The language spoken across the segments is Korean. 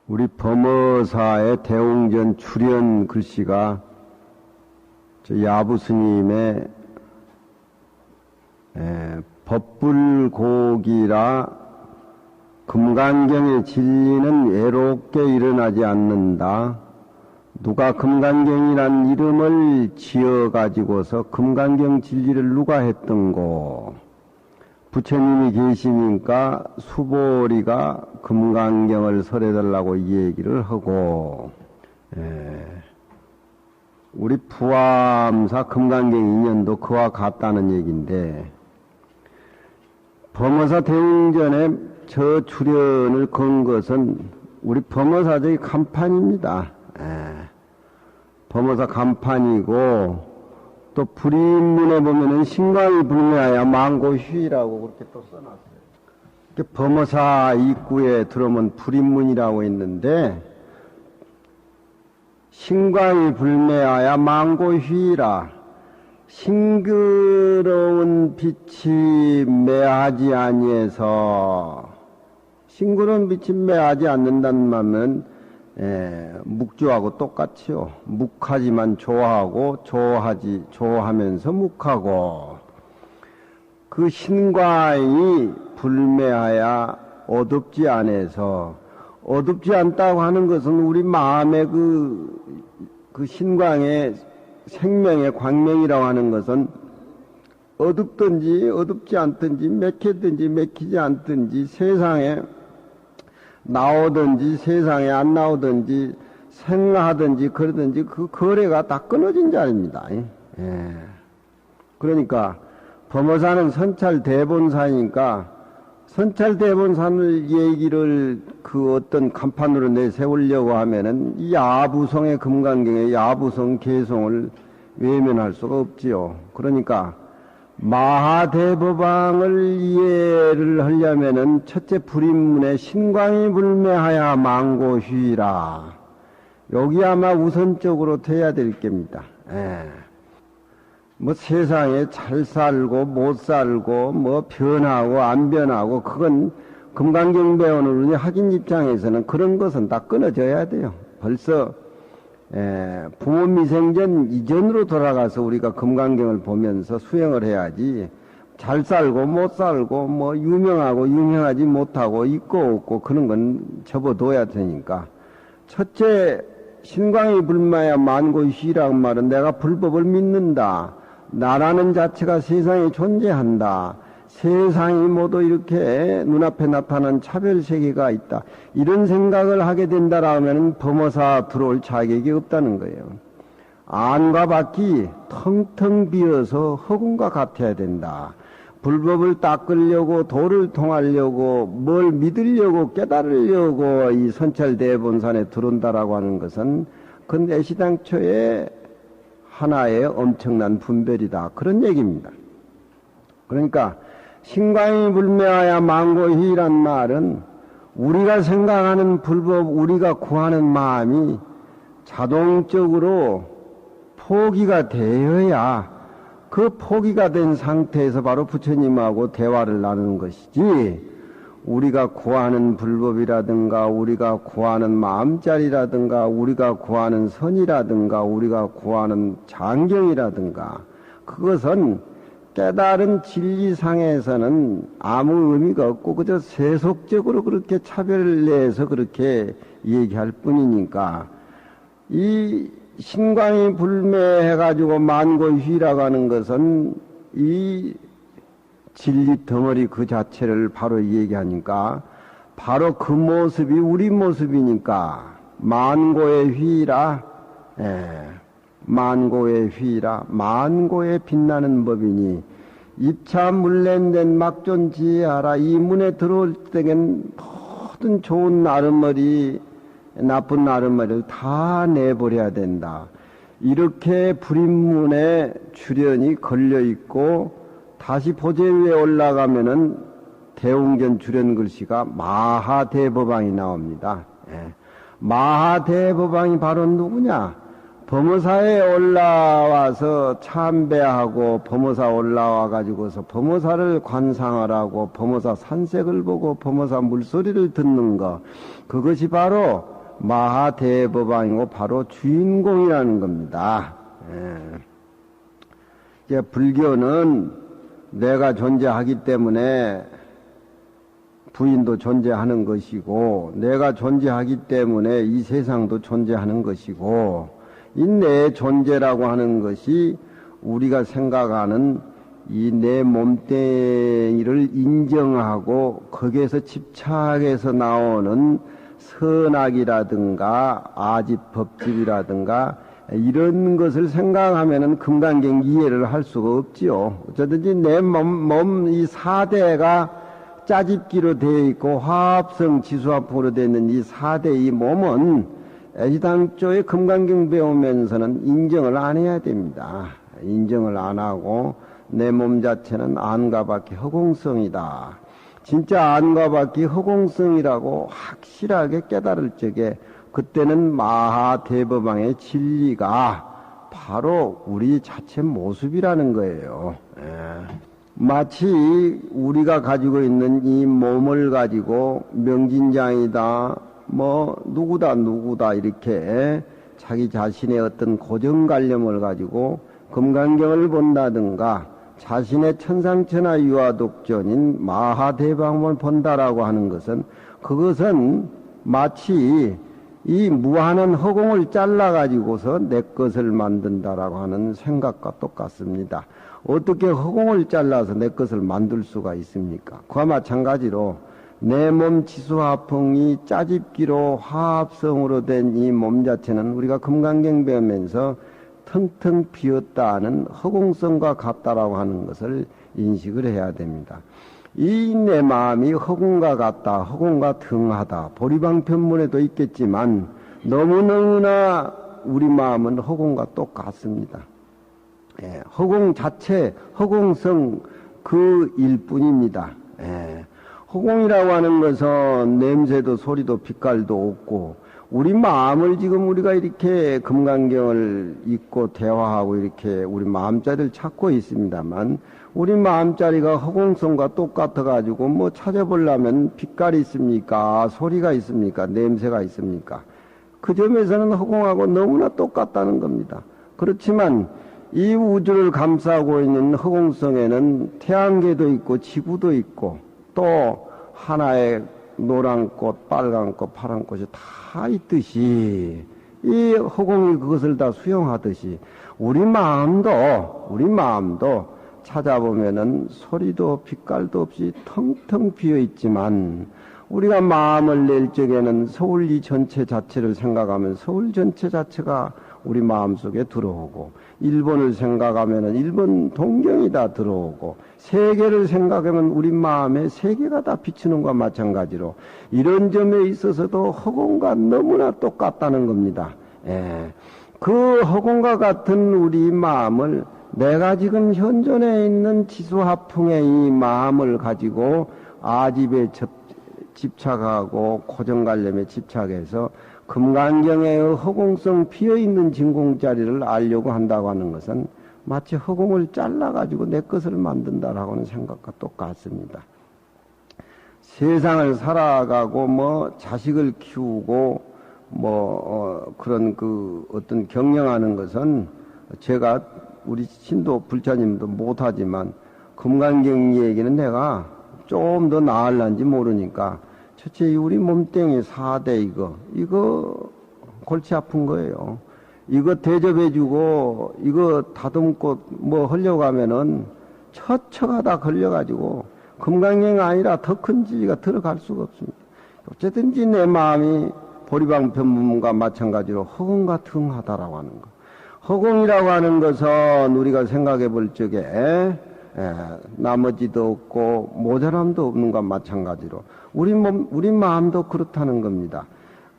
우리 범어사의 대웅전 출연 글씨가 야부스님의 법불고기라 금강경의 진리는 외롭게 일어나지 않는다. 누가 금강경이란 이름을 지어가지고서 금강경 진리를 누가 했던고? 부처님이 계시니까 수보리가 금강경을 설해달라고 이 얘기를 하고, 우리 부암사 금강경 인연도 그와 같다는 얘기인데, 범어사 대웅전에 저 출연을 건 것은 우리 범어사적인 간판입니다. 범어사 간판이고, 또 불인문에 보면은 신광이 불매하여 망고휘라고 그렇게 또 써놨어요. 범어사 입구에 들어오면 불인문이라고 있는데, 신광이 불매하여 망고휘라, 싱그러운 빛이 매하지 아니해서, 싱그러운 빛이 매하지 않는다는 말은 묵주하고 똑같이요. 묵하지만 좋아하고 좋아하면서 묵하고, 그 신광이 불매하여 어둡지 않아서, 어둡지 않다고 하는 것은 우리 마음의 그 신광의 생명의 광명이라고 하는 것은 어둡든지 어둡지 않든지 맥히든지 맥히지 않든지 세상에 나오든지 세상에 안 나오든지 생하든지 그러든지 그 거래가 다 끊어진 자리입니다. 그러니까 범어사는 선찰대본사니까 선찰대본사를 얘기를 그 어떤 간판으로 내세우려고 하면은 이 야부성의 금강경의 야부성 개성을 외면할 수가 없지요. 그러니까 마하대법왕을 이해를 하려면은 첫째 불인문에 신광이 불매하여 망고휘라. 여기 아마 우선적으로 돼야 될 겁니다. 뭐 세상에 잘 살고 못 살고 뭐 변하고 안 변하고 그건 금강경 배우는 우리 학인 입장에서는 그런 것은 다 끊어져야 돼요. 벌써 부모 미생전 이전으로 돌아가서 우리가 금강경을 보면서 수행을 해야지, 잘 살고 못 살고 뭐 유명하고 유명하지 못하고 있고 없고 그런 건 접어둬야 되니까, 첫째 신광이 불마야 만고휘라는 말은 내가 불법을 믿는다, 나라는 자체가 세상에 존재한다, 세상이 모두 이렇게 눈앞에 나타난 차별세계가 있다, 이런 생각을 하게 된다라면 범어사 들어올 자격이 없다는 거예요. 안과 밖이 텅텅 비어서 허공과 같아야 된다. 불법을 닦으려고 도를 통하려고 뭘 믿으려고 깨달으려고 이 선찰대본산에 들어온다라고 하는 것은 그건 애시당초에 하나의 엄청난 분별이다, 그런 얘기입니다. 그러니까 신광이 불매하여 망고휘란 말은 우리가 생각하는 불법, 우리가 구하는 마음이 자동적으로 포기가 되어야, 그 포기가 된 상태에서 바로 부처님하고 대화를 나누는 것이지, 우리가 구하는 불법이라든가 우리가 구하는 마음자리라든가 우리가 구하는 선이라든가 우리가 구하는 장경이라든가 그것은 깨달은 진리상에서는 아무 의미가 없고 그저 세속적으로 그렇게 차별을 내서 그렇게 얘기할 뿐이니까, 이 신광이 불매해가지고 만고휘라고 하는 것은 이 진리 덩어리 그 자체를 바로 얘기하니까, 바로 그 모습이 우리 모습이니까 만고의 휘라, 만고의 휘라, 만고의 빛나는 법이니 입차 물랜된 막존지혜하라. 이 문에 들어올 때엔 모든 좋은 나름머리 나쁜 나름머리를 다 내버려야 된다. 이렇게 불인문에 출연이 걸려있고 다시 보제 위에 올라가면은 대웅전 출연 글씨가 마하대법왕이 나옵니다. 마하대법왕이 바로 누구냐? 범어사에 올라와서 참배하고 범어사 올라와 가지고서 범어사를 관상하라고 범어사 산색을 보고 범어사 물소리를 듣는 것, 그것이 바로 마하대법왕이고 바로 주인공이라는 겁니다. 이제 불교는 내가 존재하기 때문에 부인도 존재하는 것이고, 내가 존재하기 때문에 이 세상도 존재하는 것이고, 이 내 존재라고 하는 것이 우리가 생각하는 이 내 몸뚱이를 인정하고 거기에서 집착해서 나오는 선악이라든가 아집법집이라든가 이런 것을 생각하면은 금강경 이해를 할 수가 없지요. 어쩌든지 내 몸 이 사대가 짜집기로 되어 있고 화합성 지수합으로 되어 있는 이 사대 이 몸은 애지당초에 금강경 배우면서는 인정을 안 해야 됩니다. 인정을 안 하고 내 몸 자체는 안과 밖의 허공성이다. 진짜 안과 밖의 허공성이라고 확실하게 깨달을 적에 그때는 마하대법왕의 진리가 바로 우리 자체 모습이라는 거예요. 마치 우리가 가지고 있는 이 몸을 가지고 명진장이다, 뭐 누구다 이렇게 자기 자신의 어떤 고정관념을 가지고 금강경을 본다든가 자신의 천상천하 유화독전인 마하대법왕을 본다라고 하는 것은, 그것은 마치 이 무한한 허공을 잘라가지고서 내 것을 만든다라고 하는 생각과 똑같습니다. 어떻게 허공을 잘라서 내 것을 만들 수가 있습니까? 그와 마찬가지로 내 몸 지수화풍이 짜집기로 화합성으로 된 이 몸 자체는 우리가 금강경 배우면서 텅텅 비었다는 허공성과 같다라고 하는 것을 인식을 해야 됩니다. 이 내 마음이 허공과 같다, 허공과 등하다, 보리방편문에도 있겠지만 너무너무나 우리 마음은 허공과 똑같습니다. 허공 자체, 허공성 그 일뿐입니다. 허공이라고 하는 것은 냄새도 소리도 빛깔도 없고, 우리 마음을 지금 우리가 이렇게 금강경을 읽고 대화하고 이렇게 우리 마음자리를 찾고 있습니다만, 우리 마음자리가 허공성과 똑같아가지고 뭐 찾아보려면 빛깔이 있습니까? 소리가 있습니까? 냄새가 있습니까? 그 점에서는 허공하고 너무나 똑같다는 겁니다. 그렇지만 이 우주를 감싸고 있는 허공성에는 태양계도 있고 지구도 있고 또 하나의 노란꽃, 빨간꽃, 파란꽃이 다 있듯이, 이 허공이 그것을 다 수용하듯이 우리 마음도 찾아보면은 소리도 빛깔도 없이 텅텅 비어 있지만, 우리가 마음을 낼 적에는 서울이 전체 자체를 생각하면 서울 전체 자체가 우리 마음속에 들어오고, 일본을 생각하면은 일본 동경이 다 들어오고, 세계를 생각하면 우리 마음에 세계가 다 비치는 것과 마찬가지로 이런 점에 있어서도 허공과 너무나 똑같다는 겁니다. 그 허공과 같은 우리 마음을 내가 지금 현존에 있는 지수화풍의 이 마음을 가지고 아집에 집착하고 고정관념에 집착해서 금강경의 허공성 비어있는 진공자리를 알려고 한다고 하는 것은 마치 허공을 잘라가지고 내 것을 만든다라고 하는 생각과 똑같습니다. 세상을 살아가고 뭐 자식을 키우고 그런 그 어떤 경영하는 것은 제가 우리 신도 불자님도 못하지만 금강경 얘기는 내가 좀 더 나을란지 모르니까, 첫째 우리 몸뚱이 4대 이거 골치 아픈 거예요. 이거 대접해주고 이거 다듬고 뭐 하려고 하면은 처처가 다 걸려가지고 금강경 아니라 더 큰 진리가 들어갈 수가 없습니다. 어쨌든지 내 마음이 보리방편문과 마찬가지로 허공과 등하다라고 하는 것. 허공이라고 하는 것은 우리가 생각해 볼 적에 나머지도 없고 모자람도 없는 것과 마찬가지로 우리 마음도 그렇다는 겁니다.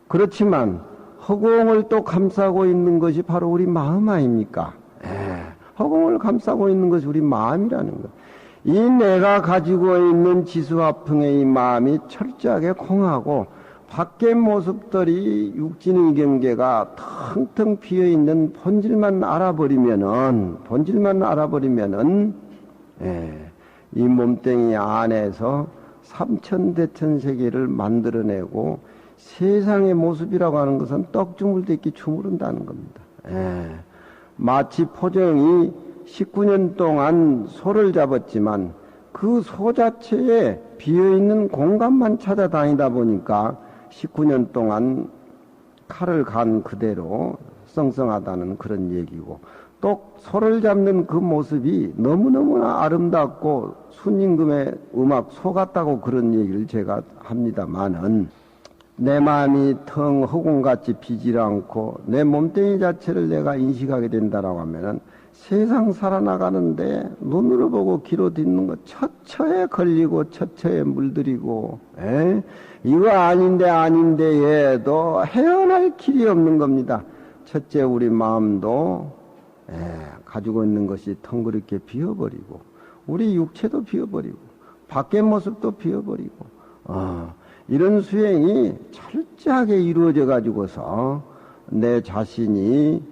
그렇지만 허공을 또 감싸고 있는 것이 바로 우리 마음 아닙니까? 허공을 감싸고 있는 것이 우리 마음이라는 것. 이 내가 가지고 있는 지수화풍의 이 마음이 철저하게 공하고 밖의 모습들이 육진의 경계가 텅텅 비어있는 본질만 알아버리면은, 이 몸뚱이 안에서 삼천대천 세계를 만들어내고 세상의 모습이라고 하는 것은 떡주물대기 주무른다는 겁니다. 마치 포정이 19년 동안 소를 잡았지만 그 소 자체에 비어있는 공간만 찾아다니다 보니까 19년 동안 칼을 간 그대로 썽썽하다는 그런 얘기고, 또 소를 잡는 그 모습이 너무너무나 아름답고 순임금의 음악 소 같다고 그런 얘기를 제가 합니다마는, 내 마음이 텅 허공같이 비질 않고 내 몸뚱이 자체를 내가 인식하게 된다라고 하면은 세상 살아나가는데 눈으로 보고 귀로 듣는 거 처처에 걸리고 처처에 물들이고, 이거 아닌데 해도 헤어날 길이 없는 겁니다. 첫째, 우리 마음도 가지고 있는 것이 텅그렇게 비어버리고, 우리 육체도 비어버리고, 밖의 모습도 비어버리고, 이런 수행이 철저하게 이루어져 가지고서 내 자신이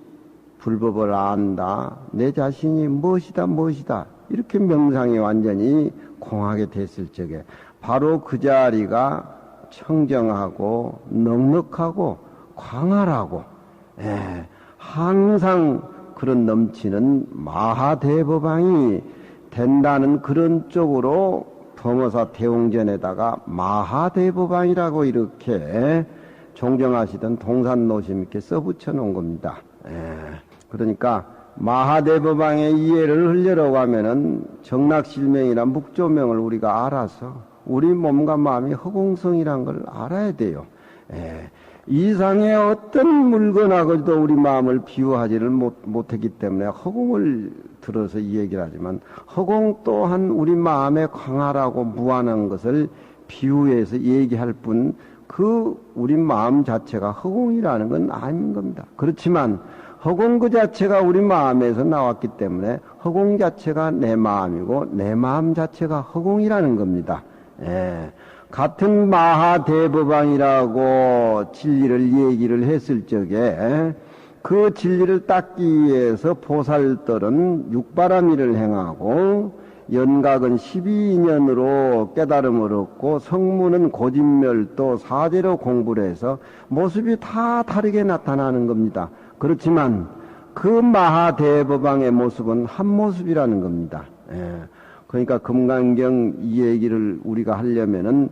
불법을 안다, 내 자신이 무엇이다 이렇게 명상이 완전히 공하게 됐을 적에 바로 그 자리가 청정하고 넉넉하고 광활하고, 항상 그런 넘치는 마하대법왕이 된다는 그런 쪽으로 범어사 대웅전에다가 마하대법왕이라고 이렇게 종정하시던 동산노심께 써붙여 놓은 겁니다. 그러니까 마하대법왕의 이해를 흘려라고 하면은 정락실명이나 묵조명을 우리가 알아서 우리 몸과 마음이 허공성이란 걸 알아야 돼요. 이상의 어떤 물건하고도 우리 마음을 비유하지를 못했기 때문에 허공을 들어서 이 얘기를 하지만, 허공 또한 우리 마음의 광활하고 무한한 것을 비유해서 얘기할 뿐 그 우리 마음 자체가 허공이라는 건 아닌 겁니다. 그렇지만 허공 그 자체가 우리 마음에서 나왔기 때문에 허공 자체가 내 마음이고 내 마음 자체가 허공이라는 겁니다. 같은 마하대법왕이라고 진리를 얘기를 했을 적에 그 진리를 닦기 위해서 보살들은 육바라밀을 행하고 연각은 12인연으로 깨달음을 얻고 성문은 고진멸도 사제로 공부를 해서 모습이 다 다르게 나타나는 겁니다. 그렇지만 그 마하대법왕의 모습은 한 모습이라는 겁니다. 그러니까 금강경 이 얘기를 우리가 하려면은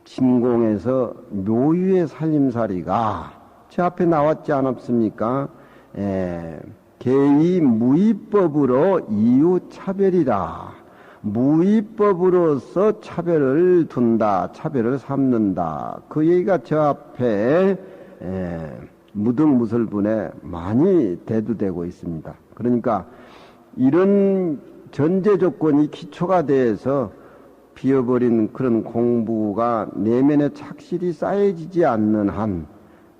진공에서 묘유의 살림살이가 제 앞에 나왔지 않았습니까? 개의 무의법으로 이유차별이라. 무의법으로서 차별을 둔다, 차별을 삼는다. 그 얘기가 저 앞에 무등무설분에 많이 대두되고 있습니다. 그러니까 이런 전제 조건이 기초가 돼서 비어버린 그런 공부가 내면에 착실히 쌓여지지 않는 한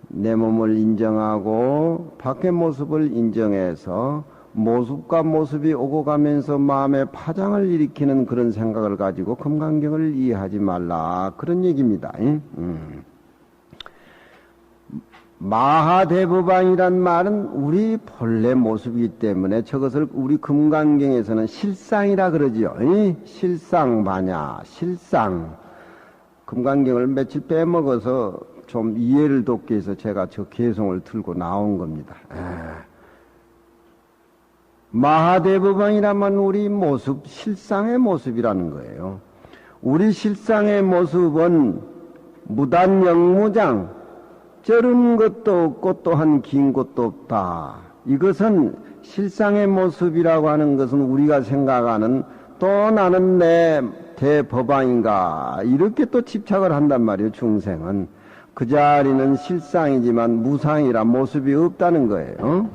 내 몸을 인정하고 밖의 모습을 인정해서 모습과 모습이 오고 가면서 마음에 파장을 일으키는 그런 생각을 가지고 금강경을 이해하지 말라, 그런 얘기입니다. 마하대법왕이란 말은 우리 본래 모습이기 때문에 저것을 우리 금강경에서는 실상이라 그러지요. 실상바냐, 실상. 금강경을 며칠 빼먹어서 좀 이해를 돕기 위해서 제가 저 개송을 들고 나온 겁니다. 마하대법왕이라면 우리 모습, 실상의 모습이라는 거예요. 우리 실상의 모습은 무단영무장, 쩌른 것도 없고 또한 긴 것도 없다. 이것은 실상의 모습이라고 하는 것은 우리가 생각하는 또 나는 내 대법왕인가 이렇게 또 집착을 한단 말이에요. 중생은 그 자리는 실상이지만 무상이라 모습이 없다는 거예요.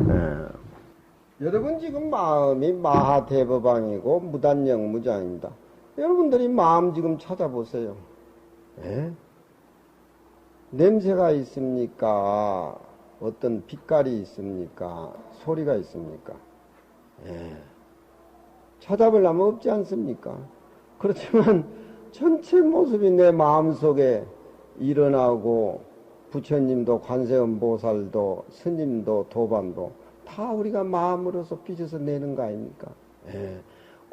여러분 지금 마음이 마하대법왕이고 무단영무장입니다. 여러분들이 마음 지금 찾아보세요. 냄새가 있습니까? 어떤 빛깔이 있습니까? 소리가 있습니까? 찾아보려면 없지 않습니까? 그렇지만 전체 모습이 내 마음속에 일어나고 부처님도 관세음보살도 스님도 도반도 다 우리가 마음으로서 빚어서 내는 거 아닙니까? 예.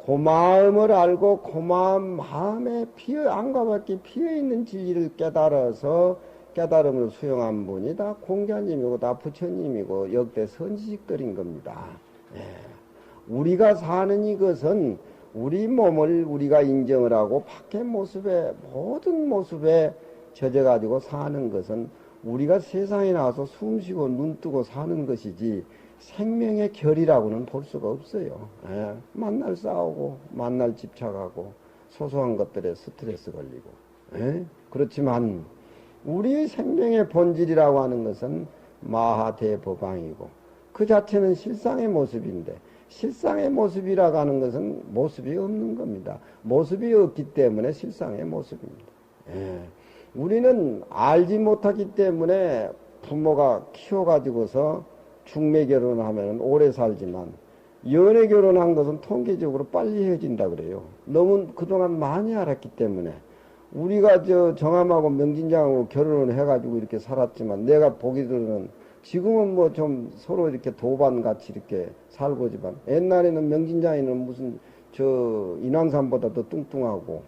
그 마음을 알고 그 마음에 안가밖에 피어있는 진리를 깨달아서 깨달음을 수용한 분이 다 공자님이고 다 부처님이고 역대 선지식들인 겁니다. 예. 우리가 사는 이것은 우리 몸을 우리가 인정을 하고 밖의 모습에 모든 모습에 젖어가지고 사는 것은 우리가 세상에 나와서 숨쉬고 눈뜨고 사는 것이지 생명의 결이라고는 볼 수가 없어요. 예. 만날 싸우고 만날 집착하고 소소한 것들에 스트레스 걸리고 예. 그렇지만 우리 생명의 본질이라고 하는 것은 마하대법왕이고 그 자체는 실상의 모습인데 실상의 모습이라고 하는 것은 모습이 없는 겁니다. 모습이 없기 때문에 실상의 모습입니다. 예. 우리는 알지 못하기 때문에 부모가 키워가지고서 중매 결혼하면 오래 살지만 연애 결혼한 것은 통계적으로 빨리 헤어진다 그래요. 너무 그동안 많이 알았기 때문에 우리가 정함하고 명진장하고 결혼을 해가지고 이렇게 살았지만 내가 보기로는 지금은 뭐 좀 서로 이렇게 도반같이 이렇게 살고지만 옛날에는 명진장이는 무슨 인왕산보다 더 뚱뚱하고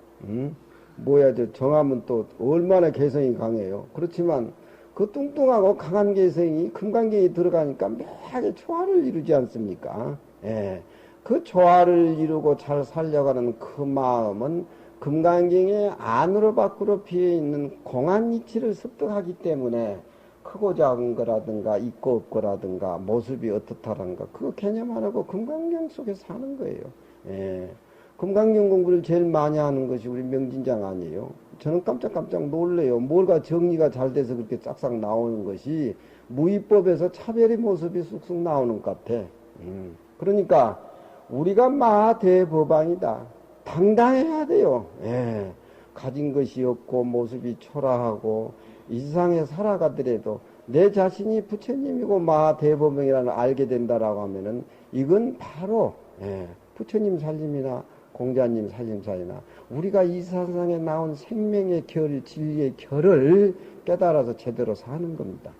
정함은 또 얼마나 개성이 강해요. 그렇지만 그 뚱뚱하고 강한 개성이 금강경에 들어가니까 묘하게 조화를 이루지 않습니까? 예. 그 조화를 이루고 잘 살려가는 그 마음은 금강경의 안으로 밖으로 비어있는 공한 이치를 습득하기 때문에 크고 작은 거라든가 있고 없고라든가 모습이 어떻다라든가 그거 개념 안 하고 금강경 속에 사는 거예요. 예. 금강경 공부를 제일 많이 하는 것이 우리 명진장 아니에요. 저는 깜짝깜짝 놀래요. 뭘가 정리가 잘 돼서 그렇게 싹싹 나오는 것이 무위법에서 차별의 모습이 쑥쑥 나오는 것 같아. 그러니까 우리가 마대법왕이다. 당당해야 돼요. 예. 가진 것이 없고 모습이 초라하고 이 세상에 살아가더라도 내 자신이 부처님이고 마대법왕이라는 알게 된다라고 하면은 이건 바로 부처님 살림이나 공자님 살림살이나 우리가 이 세상에 나온 생명의 결, 진리의 결을 깨달아서 제대로 사는 겁니다.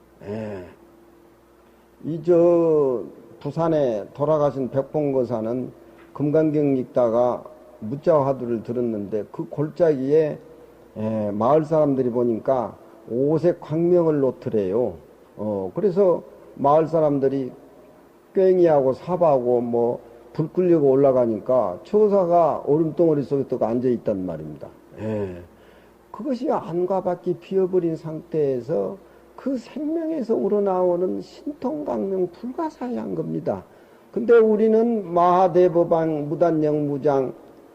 부산에 돌아가신 백봉거사는 금강경 읽다가 무자 화두를 들었는데 그 골짜기에 마을 사람들이 보니까 오색 광명을 놓더래요. 그래서 마을 사람들이 꽹이하고 삽하고 불 끌려고 올라가니까 처사가 얼음덩어리 속에 또 앉아있단 말입니다. 그것이 안과 밖이 비어버린 상태에서 그 생명에서 우러나오는 신통광명 불가사의한 겁니다. 근데 우리는 마하대법왕 무단영무장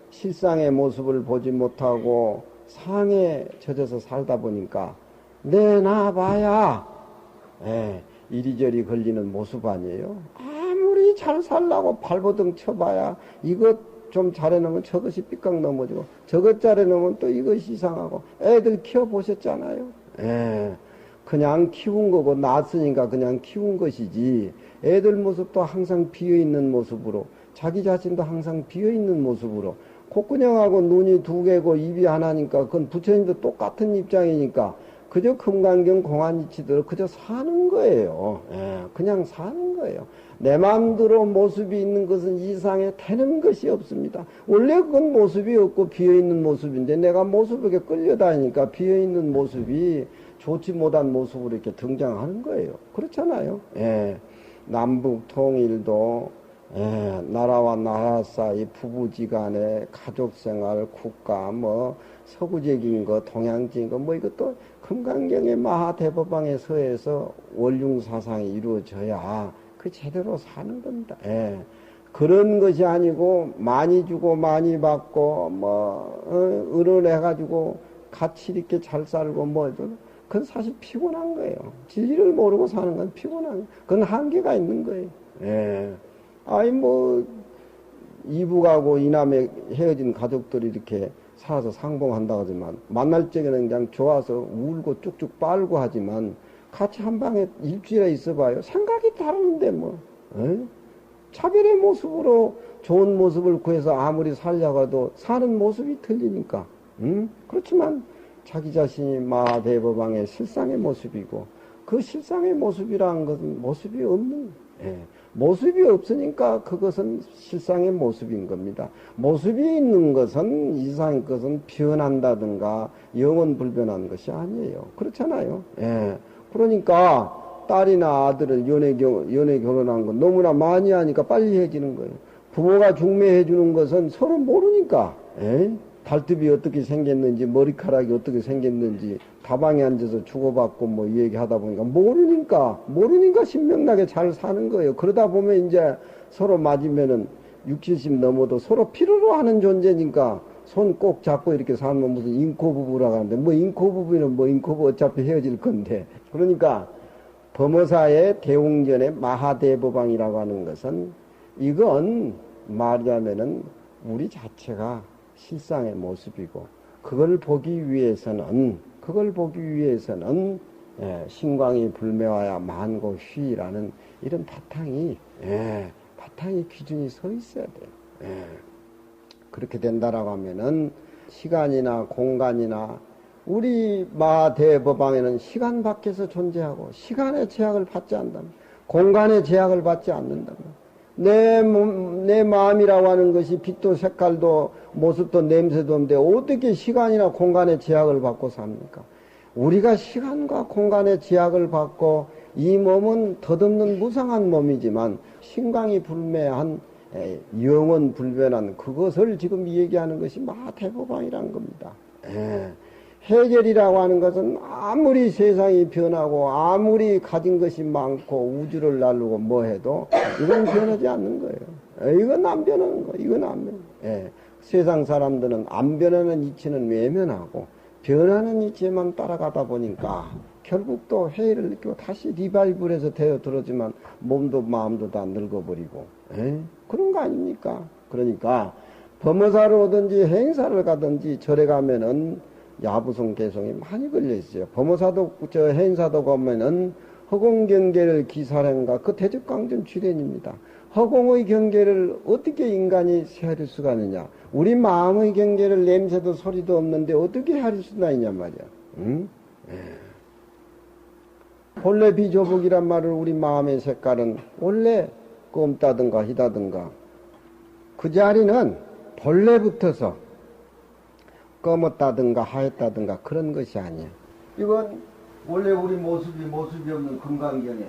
실상의 모습을 보지 못하고 상에 젖어서 살다 보니까 내놔봐야 이리저리 걸리는 모습 아니에요. 아무리 잘 살라고 발버둥 쳐봐야 이것 좀 잘해놓으면 저것이 삐깍 넘어지고 저것 잘해놓으면 또 이것이 이상하고 애들 키워보셨잖아요. 그냥 키운 거고 낳았으니까 그냥 키운 것이지 애들 모습도 항상 비어있는 모습으로 자기 자신도 항상 비어있는 모습으로 콧구녕하고 눈이 두 개고 입이 하나니까 그건 부처님도 똑같은 입장이니까 그저 금강경 공안이치대로 그저 사는 거예요. 그냥 사는 거예요. 내 마음대로 모습이 있는 것은 이상에 되는 것이 없습니다. 원래 그건 모습이 없고 비어있는 모습인데 내가 모습에게 끌려다니니까 비어있는 모습이 좋지 못한 모습으로 이렇게 등장하는 거예요. 그렇잖아요. 남북 통일도 나라와 나라 사이 부부지간의 가족생활, 국가, 서구적인 거, 동양적인 거, 이것도 금강경의 마하대법왕의 서에서 원융사상이 이루어져야 그 제대로 사는 겁니다. 그런 것이 아니고 많이 주고 많이 받고 의논해가지고 같이 이렇게 잘 살고 그건 사실 피곤한 거예요. 진리를 모르고 사는 건 피곤한 거예요. 그건 한계가 있는 거예요. 이북하고 이남에 헤어진 가족들이 이렇게 살아서 상봉한다고 하지만 만날 적에는 그냥 좋아서 울고 쭉쭉 빨고 하지만 같이 한 방에 일주일에 있어봐요. 생각이 다른데 차별의 모습으로 좋은 모습을 구해서 아무리 살려가도 사는 모습이 틀리니까. 그렇지만 자기 자신이 마하대법왕의 실상의 모습이고, 그 실상의 모습이라는 것은 모습이 없는, 모습이 없으니까 그것은 실상의 모습인 겁니다. 모습이 있는 것은, 이상의 것은 변한다든가 영원 불변한 것이 아니에요. 그렇잖아요. 그러니까 딸이나 아들을 연애 결혼한 건 너무나 많이 하니까 빨리 해지는 거예요. 부모가 중매해 주는 것은 서로 모르니까, 발톱이 어떻게 생겼는지, 머리카락이 어떻게 생겼는지, 다방에 앉아서 주고받고 뭐 얘기하다 보니까 모르니까 신명나게 잘 사는 거예요. 그러다 보면 이제 서로 맞으면은 60, 70 넘어도 서로 필요로 하는 존재니까 손 꼭 잡고 이렇게 사는 무슨 인코부부라고 하는데, 뭐 인코부부는 뭐 인코부 어차피 헤어질 건데. 그러니까 범어사의 대웅전의 마하대법왕이라고 하는 것은, 이건 말하자면은 우리 자체가 실상의 모습이고, 그걸 보기 위해서는 신광이 불매하여 만고 휘라는 이런 바탕이 기준이 서 있어야 돼요. 그렇게 된다라고 하면은 시간이나 공간이나, 우리 마대법왕에는 시간 밖에서 존재하고 시간의 제약을 받지 않는다면, 공간의 제약을 받지 않는다면, 내 마음이라고 하는 것이 빛도 색깔도 모습도 냄새도 없는데 어떻게 시간이나 공간의 제약을 받고 삽니까? 우리가 시간과 공간의 제약을 받고, 이 몸은 덧없는 무상한 몸이지만 신광이 불매한 영원 불변한 그것을 지금 얘기하는 것이 마대법왕이라는 겁니다. 해결이라고 하는 것은 아무리 세상이 변하고 아무리 가진 것이 많고 우주를 날르고 뭐 해도 이건 변하지 않는 거예요. 이건 안 변하는 거예요. 이건 안 변해. 세상 사람들은 안 변하는 이치는 외면하고 변하는 이치에만 따라가다 보니까 결국 또 해이를 느끼고 다시 리바이벌해서 되어들었지만 몸도 마음도 다 늙어버리고, 그런 거 아닙니까? 그러니까 범어사를 오든지 행사를 가든지 절에 가면은 야부성 개성이 많이 걸려 있어요. 범어사도 행사도 가면은 허공경계를 기사랭가, 그 대적강전 출현입니다. 허공의 경계를 어떻게 인간이 헤아릴 수가 있느냐? 우리 마음의 경계를 냄새도 소리도 없는데 어떻게 헤아릴 수가 있냐 말이야. 응? 본래 비조복이란 말을, 우리 마음의 색깔은 원래 검다든가 희다든가 그 자리는 본래부터서 검었다든가 하였다든가 그런 것이 아니야. 이건 원래 우리 모습이 없는 금강경에,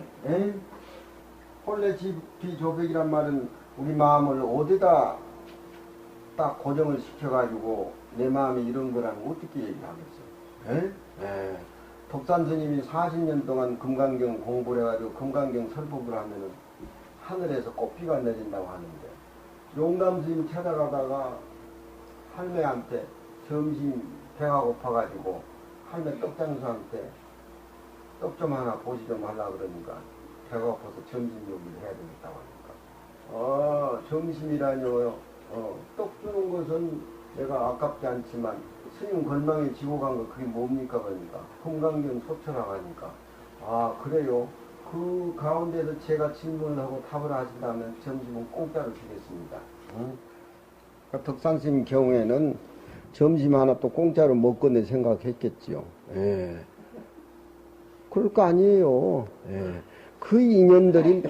본래 비조백이란 말은 우리 마음을 어디다 딱 고정을 시켜가지고 내 마음이 이런 거라면 어떻게 얘기하겠어요? 독산 스님이 40년 동안 금강경 공부를 해가지고 금강경 설법을 하면은 하늘에서 꽃비가 내린다고 하는데, 용담 스님 찾아가다가 할매한테 점심 배가 고파가지고 할매 떡장수한테 떡 좀 하나 보시 좀 하려고 그러니까 배가 고파서 점심 요리를 해야 되겠다고 하니까, 점심이라뇨. 떡 주는 것은 내가 아깝지 않지만 스님 걸망에 지고 간 거 그게 뭡니까? 그러니까 금강경 소처라고 하니까, 그래요? 그 가운데서 제가 질문을 하고 답을 하신다면 점심은 공짜로 주겠습니다. 그러니까 덕산스님 경우에는 점심 하나 또 공짜로 먹겠네 생각했겠지요. 그럴 거 아니에요. 그 인연들이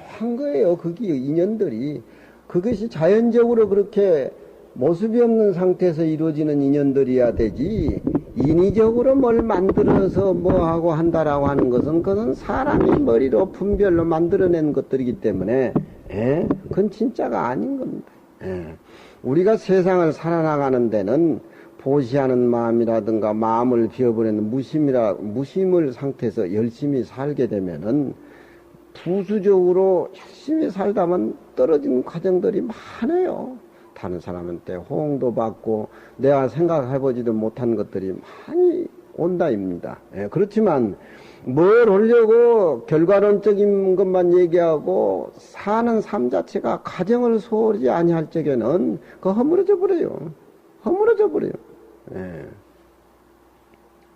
한 거예요. 그게 인연들이. 그것이 자연적으로 그렇게 모습이 없는 상태에서 이루어지는 인연들이야 되지, 인위적으로 뭘 만들어서 뭐하고 한다라고 하는 것은 그건 사람이 머리로 분별로 만들어낸 것들이기 때문에, 그건 진짜가 아닌 겁니다. 우리가 세상을 살아나가는 데는 보시하는 마음이라든가 마음을 비워버리는 무심을 상태에서 열심히 살게 되면은 부수적으로 열심히 살다만 떨어지는 과정들이 많아요. 다른 사람한테 호응도 받고 내가 생각해보지도 못한 것들이 많이 온다입니다. 그렇지만 뭘 하려고 결과론적인 것만 얘기하고 사는 삶 자체가 가정을 소홀히 아니할 적에는 그거 허물어져 버려요. 허물어져 버려요.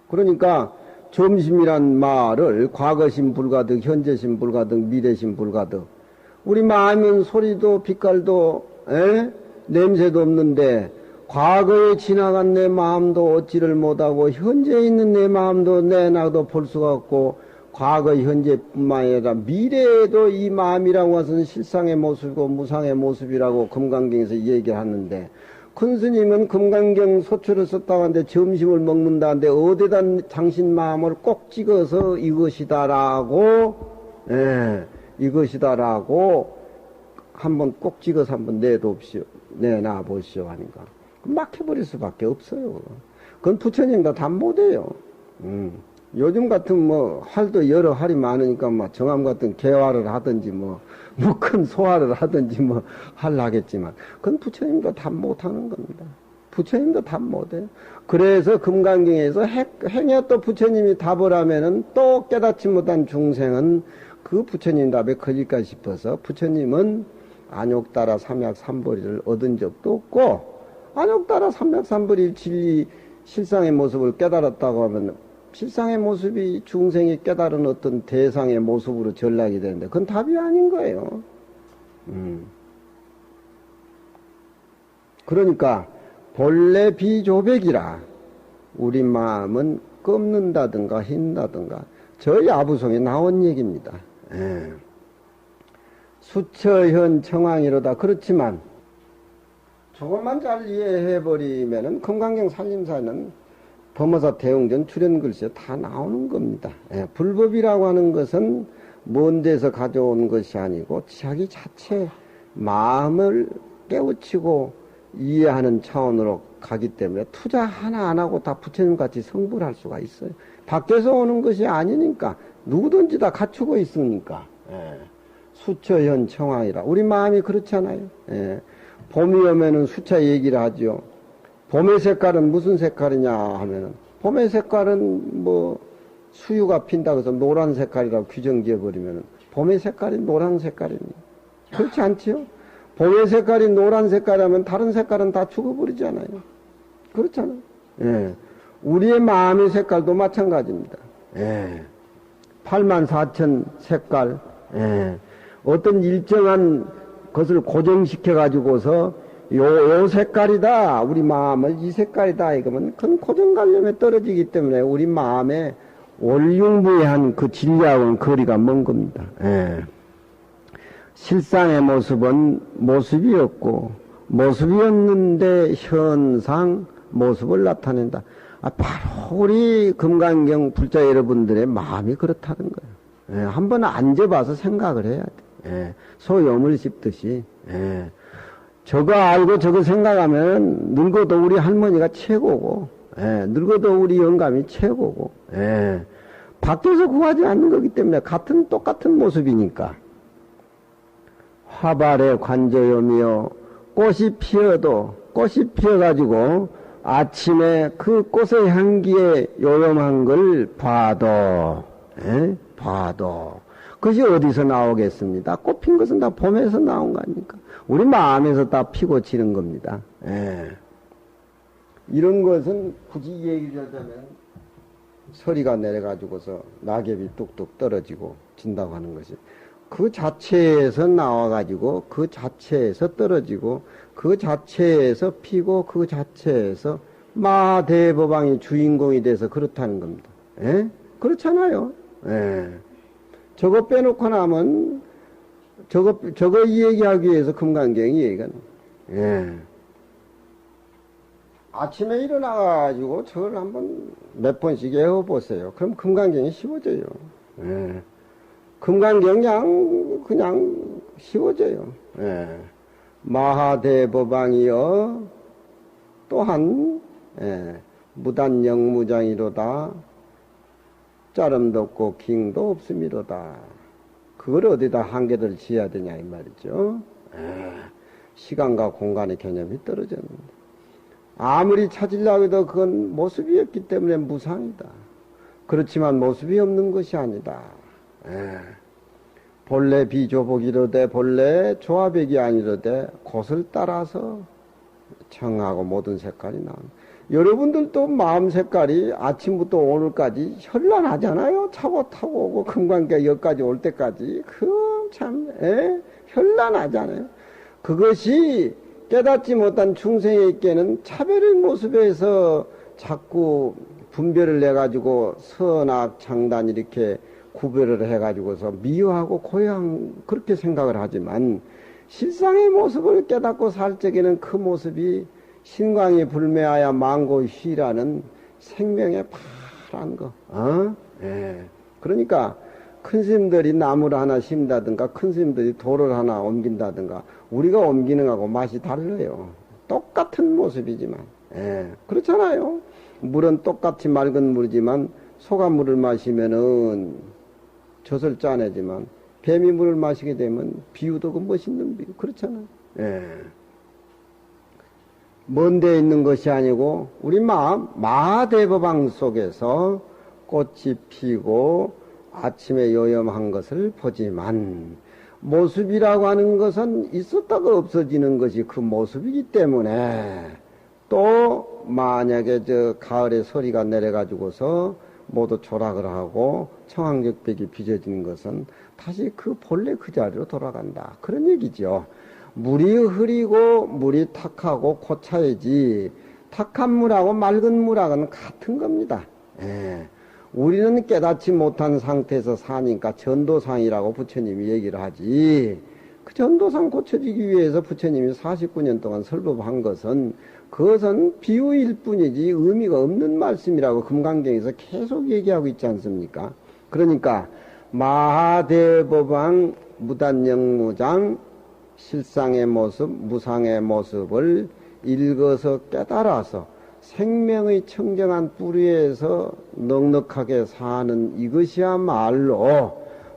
그러니까 점심이란 말을 과거심 불가득, 현재심 불가득, 미래심 불가득, 우리 마음은 소리도 빛깔도 냄새도 없는데 과거에 지나간 내 마음도 얻지를 못하고 현재에 있는 내 마음도 내놔도 볼 수가 없고 과거 현재뿐만 아니라 미래에도 이 마음이라고 하서는 실상의 모습이고 무상의 모습이라고 금강경에서 얘기하는데 큰 스님은 금강경 소초를 썼다고 하는데 점심을 먹는다는데 어디다 당신 마음을 꼭 찍어서 이것이다라고 이것이다라고 한번 꼭 찍어서 한번 내놓으시오 내놔 보시오 하니까 막혀버릴 수밖에 없어요. 그건 부처님도 다 못해요. 요즘 같은 뭐 할도 여러 할이 많으니까 뭐 정암 같은 개화를 하든지 뭐 큰 소화를 하든지 뭐 하려겠지만 그건 부처님도 다 못하는 겁니다. 부처님도 다 못해요. 그래서 금강경에서 행여 또 부처님이 답을 하면은 또 깨닫지 못한 중생은 그 부처님 답에 걸릴까 싶어서 부처님은 안욕따라 삼약삼보리를 얻은 적도 없고 안욕따라 삼약삼보리 진리 실상의 모습을 깨달았다고 하면 실상의 모습이 중생이 깨달은 어떤 대상의 모습으로 전락이 되는데 그건 답이 아닌 거예요. 그러니까 본래 비조백이라 우리 마음은 꺾는다든가 흰다든가 저희 아부송에 나온 얘기입니다. 수처현 청황이로다. 그렇지만 조금만 잘 이해해버리면은 금강경 살림사는 범어사 대웅전 출연 글씨에 다 나오는 겁니다. 불법이라고 하는 것은 먼 데서 가져온 것이 아니고 자기 자체 마음을 깨우치고 이해하는 차원으로 가기 때문에 투자 하나 안 하고 다 부처님같이 성불할 수가 있어요. 밖에서 오는 것이 아니니까 누구든지 다 갖추고 있으니까. 수처현 청황이라. 우리 마음이 그렇잖아요. 봄이 오면은 수차 얘기를 하죠. 봄의 색깔은 무슨 색깔이냐 하면은 봄의 색깔은 뭐 수유가 핀다고 해서 노란 색깔이라고 규정지어 버리면은 봄의 색깔이 노란 색깔입니다. 그렇지 않지요? 봄의 색깔이 노란 색깔이라면 다른 색깔은 다 죽어버리잖아요. 그렇잖아요. 우리의 마음의 색깔도 마찬가지입니다. 84,000 색깔, 어떤 일정한 것을 고정시켜 가지고서 요 색깔이다. 우리 마음을 이 색깔이다. 이거면 그건 고정관념에 떨어지기 때문에 우리 마음에 원흉부의한 그 진리하고는 거리가 먼 겁니다. 실상의 모습은 모습이었고 모습이었는데 현상 모습을 나타낸다. 바로 우리 금강경 불자 여러분들의 마음이 그렇다는 거예요. 한번 앉아봐서 생각을 해야 돼. 소염을 씹듯이. 저거 알고 저거 생각하면 늙어도 우리 할머니가 최고고, 늙어도 우리 영감이 최고고, 밖에서 구하지 않는 거기 때문에 똑같은 모습이니까. 화발에 관저염이요. 꽃이 피어가지고 아침에 그 꽃의 향기에 요염한 걸 봐도, 그것이 어디서 나오겠습니까? 꽃핀 것은 다 봄에서 나온 거 아닙니까? 우리 마음에서 다 피고 지는 겁니다. 이런 것은 굳이 얘기를 하자면 서리가 내려가지고서 낙엽이 뚝뚝 떨어지고 진다고 하는 것이 그 자체에서 나와가지고 그 자체에서 떨어지고 그 자체에서 피고 그 자체에서 마대법왕이 주인공이 돼서 그렇다는 겁니다. 그렇잖아요. 저거 빼놓고 나면 저거 얘기하기 위해서 금강경이 얘기가 아침에 일어나가지고 저걸 한번 몇 번씩 외워보세요. 그럼 금강경이 쉬워져요. 금강경 그냥 쉬워져요. 마하대법왕이여 또한 무단영무장이로다. 짜름도 없고 깅도 없음이로다. 그걸 어디다 한계를 지어야 되냐 이 말이죠. 시간과 공간의 개념이 떨어졌는데 아무리 찾으려고 해도 그건 모습이었기 때문에 무상이다. 그렇지만 모습이 없는 것이 아니다. 본래 비조복이로되 본래 조화백이 아니로되 곳을 따라서 청하고 모든 색깔이 나온다. 여러분들도 마음 색깔이 아침부터 오늘까지 현란하잖아요. 차고 타고 오고 금강경 여기까지 올 때까지 그 참 현란하잖아요. 그것이 깨닫지 못한 중생에게는 차별의 모습에서 자꾸 분별을 내가지고 선악 장단 이렇게 구별을 해가지고서 미워하고 고양 그렇게 생각을 하지만 실상의 모습을 깨닫고 살 적에는 그 모습이 신광이 불매하여 망고휘라는 생명의 파란 거. 예. 그러니까 큰 스님들이 나무를 하나 심다든가 큰 스님들이 돌을 하나 옮긴다든가 우리가 옮기는 거하고 맛이 달라요. 똑같은 모습이지만. 예. 그렇잖아요. 물은 똑같이 맑은 물이지만 소가 물을 마시면은 젖을 짜내지만 뱀이 물을 마시게 되면 비유도 그 멋있는 비유. 그렇잖아요. 예. 먼 데 있는 것이 아니고 우리 마음 마하대법왕 속에서 꽃이 피고 아침에 요염한 것을 보지만 모습이라고 하는 것은 있었다가 없어지는 것이 그 모습이기 때문에 또 만약에 저 가을에 서리가 내려가지고서 모두 조락을 하고 청황적백이 빚어지는 것은 다시 그 본래 그 자리로 돌아간다. 그런 얘기죠. 물이 흐리고 물이 탁하고 고차이지 탁한 물하고 맑은 물하고는 같은 겁니다. 예. 우리는 깨닫지 못한 상태에서 사니까 전도상이라고 부처님이 얘기를 하지. 그 전도상 고쳐지기 위해서 부처님이 49년 동안 설법한 것은 그것은 비유일 뿐이지 의미가 없는 말씀이라고 금강경에서 계속 얘기하고 있지 않습니까? 그러니까 마하대법왕 무단영무장 실상의 모습, 무상의 모습을 읽어서 깨달아서 생명의 청정한 뿌리에서 넉넉하게 사는 이것이야말로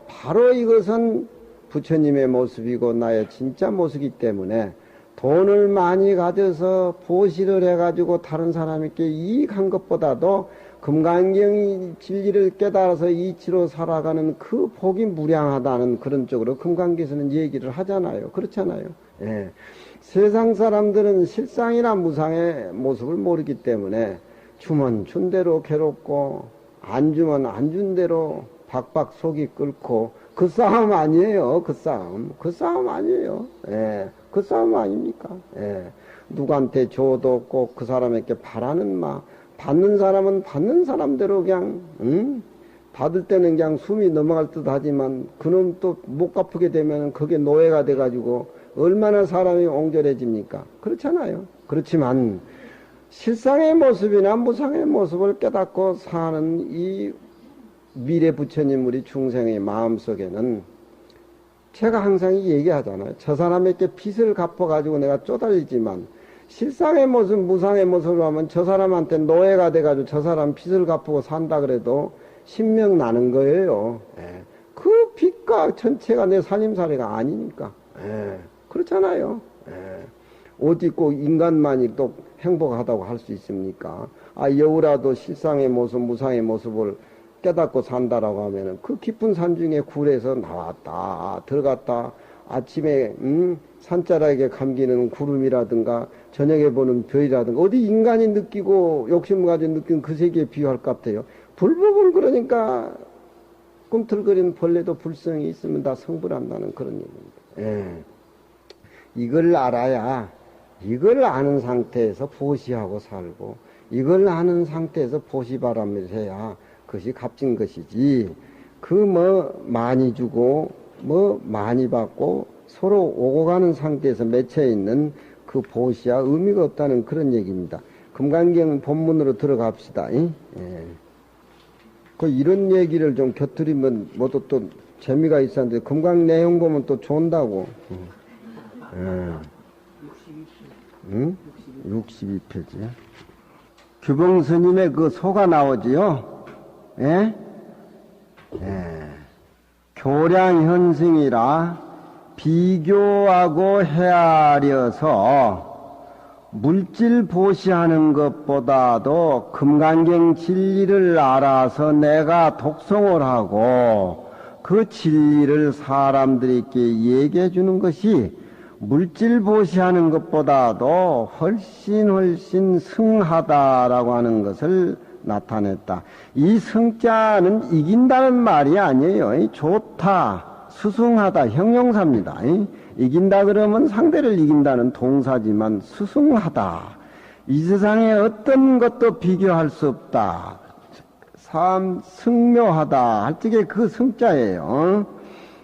바로 이것은 부처님의 모습이고 나의 진짜 모습이기 때문에 돈을 많이 가져서 보시를 해가지고 다른 사람에게 이익한 것보다도 금강경이 진리를 깨달아서 이치로 살아가는 그 복이 무량하다는 그런 쪽으로 금강경에서는 얘기를 하잖아요. 그렇잖아요. 예. 세상 사람들은 실상이나 무상의 모습을 모르기 때문에 주면 준 대로 괴롭고 안 주면 안 준 대로 박박 속이 끓고 그 싸움 아니에요. 그 싸움 아니에요. 예. 그 싸움 아닙니까? 예. 누구한테 줘도 꼭 그 사람에게 바라는 마. 받는 사람은 받는 사람대로 그냥, 받을 때는 그냥 숨이 넘어갈 듯 하지만 그놈 또 못 갚게 되면 그게 노예가 돼가지고 얼마나 사람이 옹졸해집니까? 그렇잖아요. 그렇지만 실상의 모습이나 무상의 모습을 깨닫고 사는 이 미래 부처님 우리 중생의 마음속에는 제가 항상 얘기하잖아요. 저 사람에게 빚을 갚아가지고 내가 쪼달리지만 실상의 모습, 무상의 모습을 하면 저 사람한테 노예가 돼가지고 저 사람 빚을 갚고 산다 그래도 신명 나는 거예요. 예. 그 빚과 전체가 내 살림살이가 아니니까. 예. 그렇잖아요. 예. 어디 꼭 인간만이 또 행복하다고 할 수 있습니까? 아, 여우라도 실상의 모습, 무상의 모습을 깨닫고 산다라고 하면은 그 깊은 산 중에 굴에서 나왔다, 들어갔다, 아침에, 산자락에 감기는 구름이라든가, 저녁에 보는 별이라든가, 어디 인간이 느끼고 욕심을 가지고 느끼는 그 세계에 비유할 것 같아요. 불법을 그러니까, 꿈틀거리는 벌레도 불성이 있으면 다 성불한다는 그런 얘기입니다. 예. 이걸 알아야, 이걸 아는 상태에서 보시하고 살고, 이걸 아는 상태에서 보시바람을 해야 그것이 값진 것이지, 많이 주고, 많이 받고, 서로 오고 가는 상태에서 맺혀 있는 그 보시야 의미가 없다는 그런 얘기입니다. 금강경 본문으로 들어갑시다. 예. 이런 얘기를 좀 곁들이면 모두 또 재미가 있었는데, 금강 내용 보면 또 좋은다고. 62페이지. 규봉 스님의 그 소가 나오지요? 예? 예. 교량현승이라 비교하고 헤아려서 물질 보시하는 것보다도 금강경 진리를 알아서 내가 독송을 하고 그 진리를 사람들에게 얘기해 주는 것이 물질 보시하는 것보다도 훨씬 승하다라고 하는 것을 나타냈다. 이 승자는 이긴다는 말이 아니에요. 좋다, 수승하다, 형용사입니다. 이긴다 그러면 상대를 이긴다는 동사지만 스승하다. 이 세상에 어떤 것도 비교할 수 없다. 승묘하다 할 적에 그 승자예요.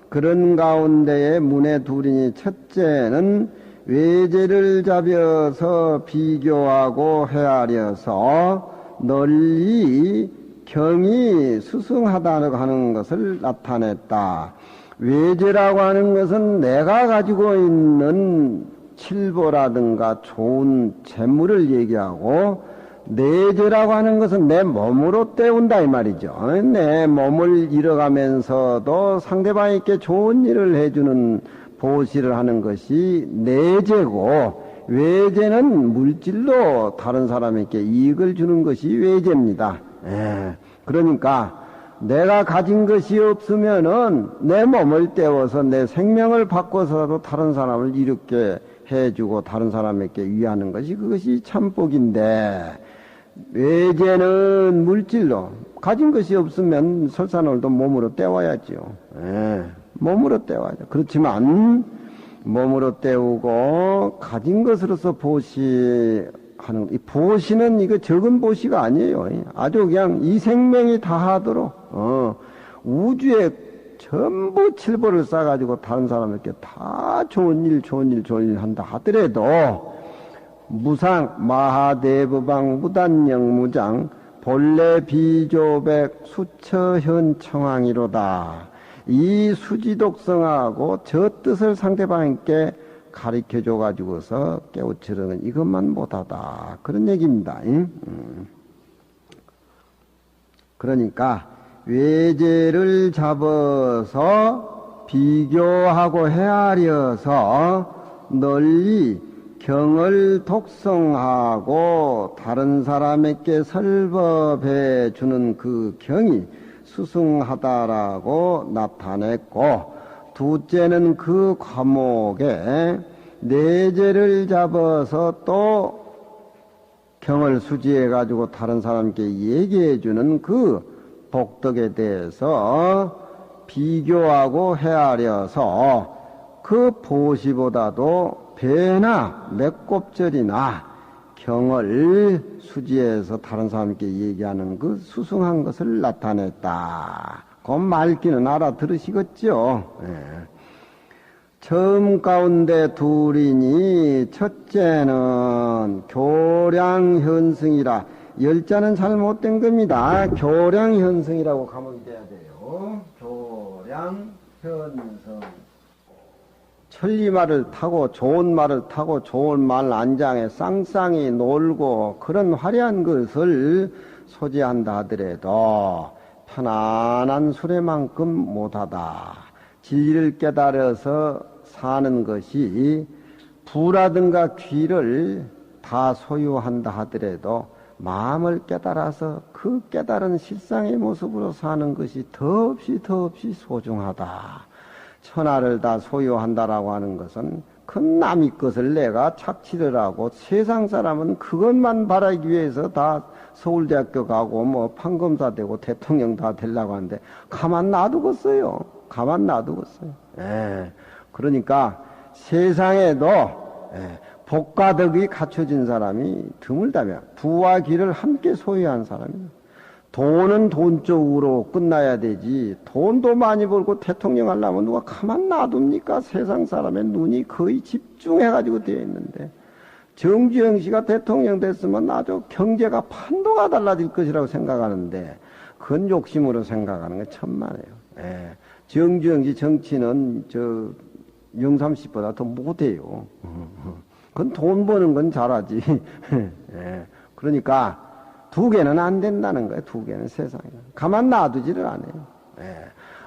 그런 가운데에 문의 둘이니 첫째는 외제를 잡여서 비교하고 헤아려서 널리 경이 수승하다고 하는 것을 나타냈다. 외제라고 하는 것은 내가 가지고 있는 칠보라든가 좋은 재물을 얘기하고, 내제라고 하는 것은 내 몸으로 때운다 이 말이죠. 내 몸을 잃어가면서도 상대방에게 좋은 일을 해주는 보시를 하는 것이 내제고, 외제는 물질로 다른 사람에게 이익을 주는 것이 외제입니다. 그러니까 내가 가진 것이 없으면은 내 몸을 때워서 내 생명을 바꿔서라도 다른 사람을 이롭게 해주고 다른 사람에게 위하는 것이 그것이 참복인데, 외제는 물질로 가진 것이 없으면 설사놀도 몸으로 때워야죠. 몸으로 때워야죠. 그렇지만 몸으로 때우고 가진 것으로서 보시하는, 이 보시는 이거 적은 보시가 아니에요. 아주 그냥 이 생명이 다하도록 우주에 전부 칠보를 쌓아가지고 다른 사람에게 다 좋은 일 한다 하더라도 무상 마하대부방 무단영무장 본래 비조백 수처현 청황이로다. 이 수지독성하고 저 뜻을 상대방에게 가르쳐줘 가지고서 깨우치려는 이것만 못하다 그런 얘기입니다. 그러니까 외제를 잡아서 비교하고 헤아려서 널리 경을 독성하고 다른 사람에게 설법해 주는 그 경이 수승하다라고 나타냈고, 둘째는 그 과목에 내제를 잡아서 또 경을 수지해 가지고 다른 사람께 얘기해 주는 그 복덕에 대해서 비교하고 헤아려서 그 보시보다도 배나 맥곱절이나 경을 수지해서 다른 사람께 얘기하는 그 수승한 것을 나타냈다. 그 말귀는 알아들으시겠죠? 처음 가운데 둘이니 첫째는 교량현승이라, 열자는 잘못된 겁니다. 교량현승이라고 감옥이 돼야 돼요. 교량현승. 천리말을 타고 좋은 말을 타고 좋은 말 안장에 쌍쌍이 놀고 그런 화려한 것을 소지한다 하더라도 편안한 수레만큼 못하다. 진리를 깨달아서 사는 것이 부라든가 귀를 다 소유한다 하더라도 마음을 깨달아서 그 깨달은 실상의 모습으로 사는 것이 더없이 소중하다. 천하를 다 소유한다라고 하는 것은 그 남의 것을 내가 착취를 하고, 세상 사람은 그것만 바라기 위해서 다 서울대학교 가고 뭐 판검사 되고 대통령 다 되려고 하는데 가만 놔두겠어요. 그러니까 세상에도 복과 덕이 갖춰진 사람이 드물다면 부와 귀를 함께 소유한 사람이에요. 돈은 돈 쪽으로 끝나야 되지, 돈도 많이 벌고 대통령 하려면 누가 가만 놔둡니까? 세상 사람의 눈이 거의 집중해가지고 되어 있는데, 정주영 씨가 대통령 됐으면 아주 경제가 판도가 달라질 것이라고 생각하는데 그건 욕심으로 생각하는 게 천만에요. 정주영 씨 정치는 영삼 씨보다 더 못해요. 그건 돈 버는 건 잘하지. 그러니까 두 개는 안 된다는 거예요. 두 개는 세상에. 가만 놔두지를 않아요.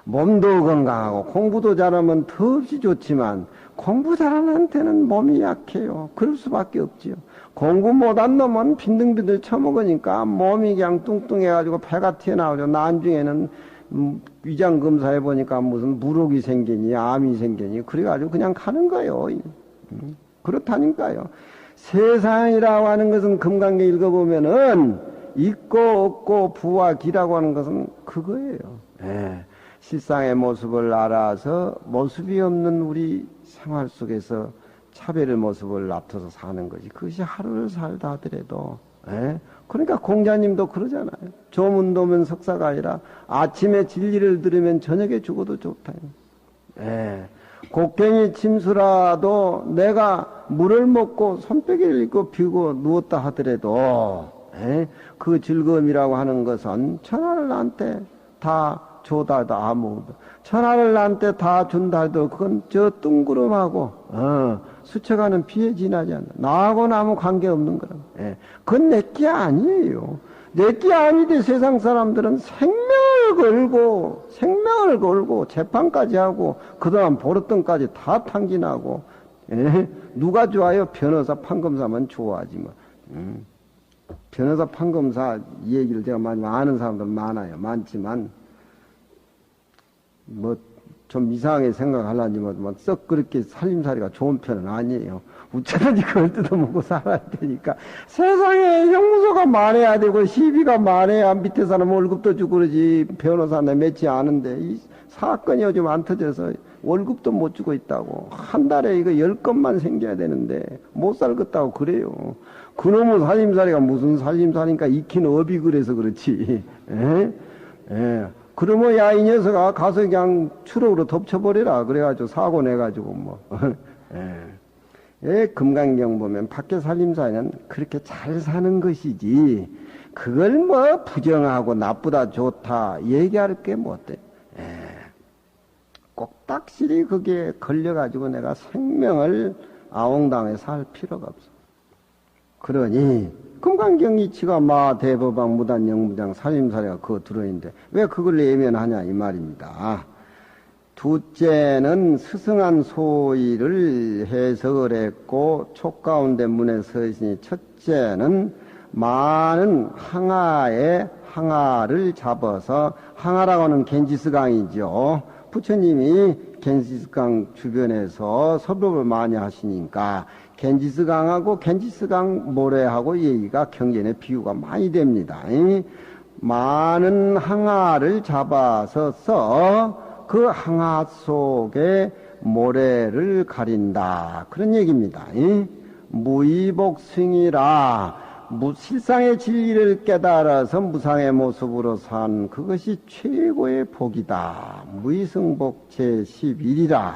몸도 건강하고 공부도 잘하면 더없이 좋지만 공부 잘하는 한테는 몸이 약해요. 그럴 수밖에 없지요. 공부 못한 놈은 빈둥빈둥 처먹으니까 몸이 그냥 뚱뚱해가지고 배가 튀어나오죠. 나중에는 위장검사 해보니까 무슨 무록이 생기니 암이 생기니 그래가지고 그냥 가는 거예요. 그렇다니까요. 세상이라고 하는 것은 금강경 읽어보면은 있고 없고 부와 기라고 하는 것은 그거예요. 실상의 모습을 알아서 모습이 없는 우리 생활 속에서 차별의 모습을 나타서 사는 것이, 그것이 하루를 살다 하더라도, 그러니까 공자님도 그러잖아요. 조문도면 석사가 아니라 아침에 진리를 들으면 저녁에 죽어도 좋다. 곡괭이 침수라도 내가 물을 먹고 손빼기를 입고 비고 누웠다 하더라도 그 즐거움이라고 하는 것은 천하를 나한테 다 줘다 해도 아무것도, 천하를 나한테 다 준다 해도 그건 저 뜬구름하고 스쳐가는 비에 지나지 않는다. 나하고는 아무 관계없는 거라. 그건 내게 아니에요. 내게 아니되 세상 사람들은 생명을 걸고 재판까지 하고 그동안 벌었던 까지 다 탕진하고, 누가 좋아요? 변호사 판검사만 좋아하지 뭐. 변호사 판검사 얘기를 제가 많이 아는 사람들 많아요. 많지만 뭐 좀 이상하게 생각하려니 썩 그렇게 살림살이가 좋은 편은 아니에요. 우체든지 그걸 뜯어먹고 살아야 되니까. 세상에 형무소가 많아야 되고 시비가 많아야 밑에 사람 월급도 주고 그러지. 변호사는 맺지 않은데 이 사건이 요즘 안 터져서 월급도 못 주고 있다고. 한 달에 이거 10건만 생겨야 되는데 못 살겠다고 그래요. 그놈의 살림살이가 무슨 살림살이니까 익힌 업이 그래서 그렇지. 그러면 야, 이 녀석아 가서 그냥 추럭으로 덮쳐버려라. 그래가지고 사고 내가지고 뭐. 금강경 보면 밖에 살림살이는 그렇게 잘 사는 것이지, 그걸 뭐 부정하고 나쁘다 좋다 얘기할 게 뭐 어때. 꼭 딱실히 그게 걸려가지고 내가 생명을 아웅당해 살 필요가 없어. 그러니 금강경 이치가 마 대법왕 무단 영무장 살림살이가 그거 들어있는데 왜 그걸 예면하냐 이 말입니다. 둘째는 스승한 소위를 해석을 했고 촉가운데 문에 서 있으니, 첫째는 많은 항아에 항아를 잡아서, 항아라고 하는 겐지스강이죠. 부처님이 겐지스강 주변에서 설법을 많이 하시니까 겐지스강하고 겐지스강 모래하고 얘기가 경전에 비유가 많이 됩니다. 많은 항아를 잡아서 그 항아 속에 모래를 가린다, 그런 얘기입니다. 무의복승이라, 실상의 진리를 깨달아서 무상의 모습으로 산 그것이 최고의 복이다. 무의승복 제11이라